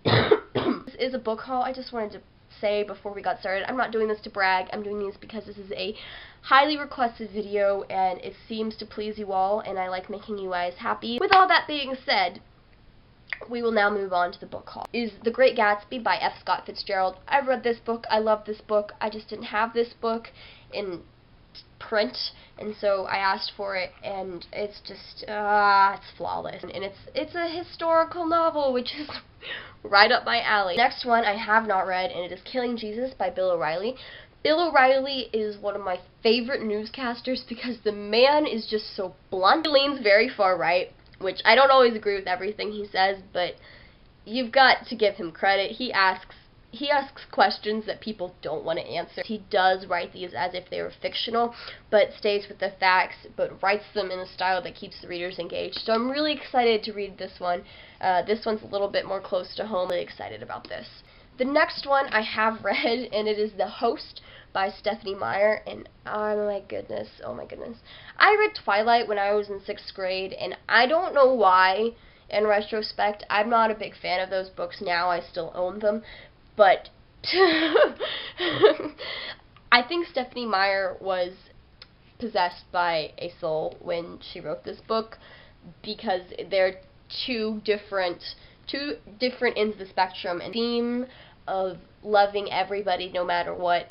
This is a book haul. I just wanted to say before we got started, I'm not doing this to brag. I'm doing this because this is a highly requested video and it seems to please you all, and I like making you guys happy. With all that being said, we will now move on to the book haul. Is The Great Gatsby by F. Scott Fitzgerald. I've read this book. I love this book. I just didn't have this book in print, and so I asked for it, and it's just it's flawless, and it's a historical novel, which is right up my alley. Next one I have not read, and it is Killing Jesus by Bill O'Reilly. Bill O'Reilly is one of my favorite newscasters because the man is just so blunt. He leans very far right, which I don't always agree with everything he says, but you've got to give him credit. He asks questions that people don't want to answer. He does write these as if they were fictional, but stays with the facts, but writes them in a style that keeps the readers engaged. So I'm really excited to read this one. This one's a little bit more close to home. I'm really excited about this. The next one I have read, and it is The Host by Stephenie Meyer, and oh my goodness. I read Twilight when I was in 6th grade, and I don't know why, in retrospect. I'm not a big fan of those books now. I still own them, but I think Stephenie Meyer was possessed by a soul when she wrote this book, because they're two different ends of the spectrum, and the theme of loving everybody no matter what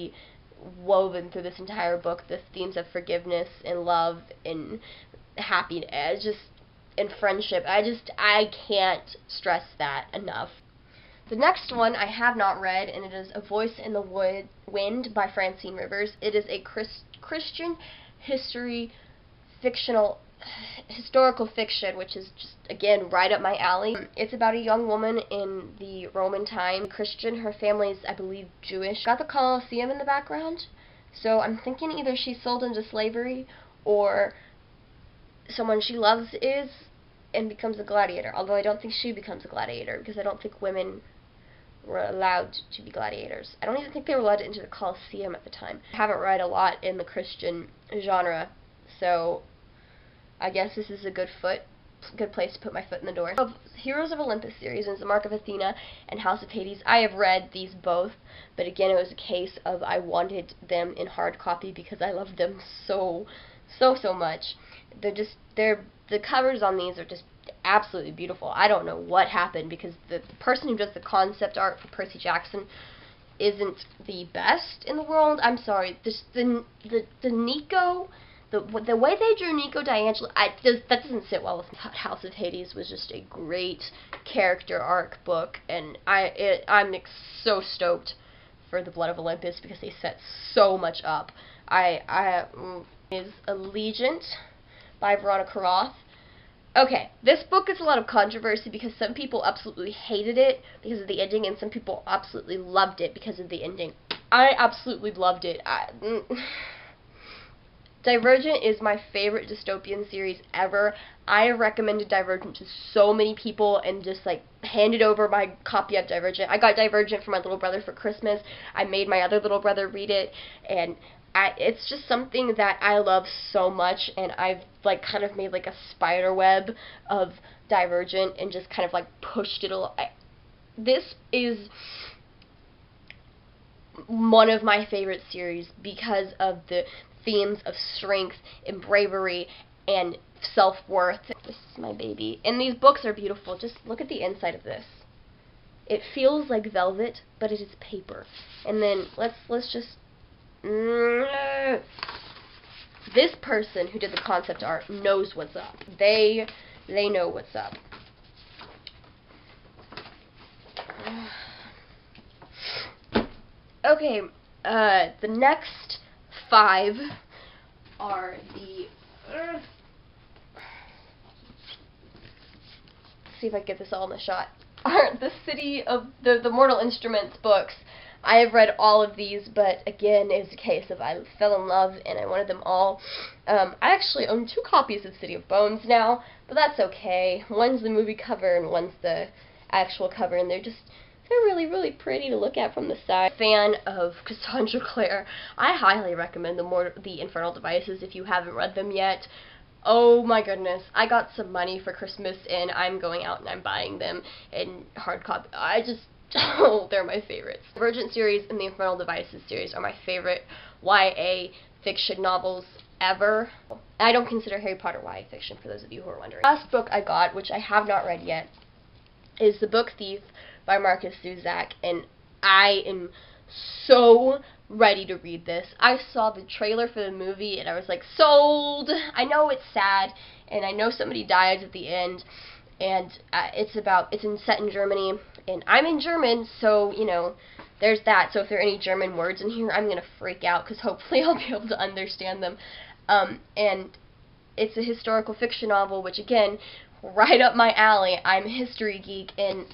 woven through this entire book. The themes of forgiveness and love and happiness, and friendship. I can't stress that enough. The next one I have not read, and it is A Voice in the Wind by Francine Rivers. It is a Christian historical fiction, which is just, again, right up my alley. It's about a young woman in the Roman time, Christian. Her family's, I believe, Jewish. Got the Colosseum in the background, so I'm thinking either she's sold into slavery or someone she loves is and becomes a gladiator. Although I don't think she becomes a gladiator, because I don't think women were allowed to be gladiators. I don't even think they were allowed to enter the Colosseum at the time. I haven't read a lot in the Christian genre, so I guess this is a good place to put my foot in the door. Of Heroes of Olympus series, and The Mark of Athena and House of Hades. I have read these both, but again, it was a case of I wanted them in hard copy because I love them so much. The covers on these are just absolutely beautiful. I don't know what happened, because the person who does the concept art for Percy Jackson isn't the best in the world. I'm sorry. The Nico, the way they drew Nico D'Angelo, that doesn't sit well with me. House of Hades was just a great character arc book, and I'm so stoked for The Blood of Olympus because they set so much up. Is Allegiant by Veronica Roth. Okay, this book gets a lot of controversy because some people absolutely hated it because of the ending, and some people absolutely loved it because of the ending. I absolutely loved it. Divergent is my favorite dystopian series ever. I have recommended Divergent to so many people and just handed over my copy of Divergent. I got Divergent for my little brother for Christmas. I made my other little brother read it, and it's just something that I love so much, and I've kind of made a spider web of Divergent and just kind of pushed it along. This is one of my favorite series because of the themes of strength and bravery and self-worth. This is my baby, and these books are beautiful. Just look at the inside of this. It feels like velvet, but it is paper. And then let's just this person who did the concept art knows what's up. They know what's up. Okay, the next 5 are the see if I can get this all in the shot. Are the City of the Mortal Instruments books. I have read all of these, but again, it's a case of I fell in love and I wanted them all. I actually own 2 copies of City of Bones now, but that's okay. One's the movie cover and one's the actual cover, and they're really pretty to look at from the side. Fan of Cassandra Clare. I highly recommend the Infernal Devices if you haven't read them yet. Oh my goodness, I got some money for Christmas and I'm going out and I'm buying them in hard copy. Oh, they're my favorites. The Divergent series and the Infernal Devices series are my favorite YA fiction novels ever. I don't consider Harry Potter YA fiction, for those of you who are wondering. The last book I got, which I have not read yet, is The Book Thief by Marcus Zusak, and I am so ready to read this. I saw the trailer for the movie and I was like, sold! I know it's sad, and I know somebody dies at the end, and it's set in Germany, and I'm in German, so, you know, there's that. So if there are any German words in here, I'm gonna freak out, because hopefully I'll be able to understand them. And it's a historical fiction novel, which, again, right up my alley. I'm a history geek, and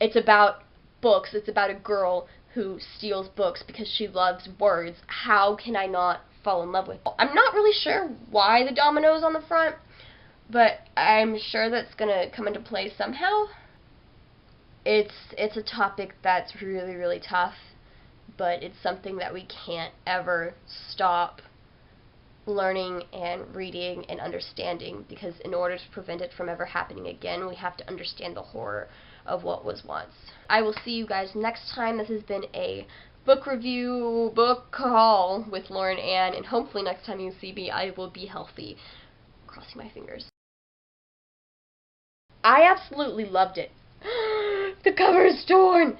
it's about books. It's about a girl who steals books because she loves words. How can I not fall in love with it? I'm not really sure why the dominoes on the front, but I'm sure that's gonna come into play somehow. It's a topic that's really, really tough, but it's something that we can't ever stop learning and reading and understanding, because in order to prevent it from ever happening again, we have to understand the horror of what was once. I will see you guys next time. This has been a book review, book haul with Lauren Ann, and hopefully next time you see me, I will be healthy. Crossing my fingers. I absolutely loved it. The cover is torn!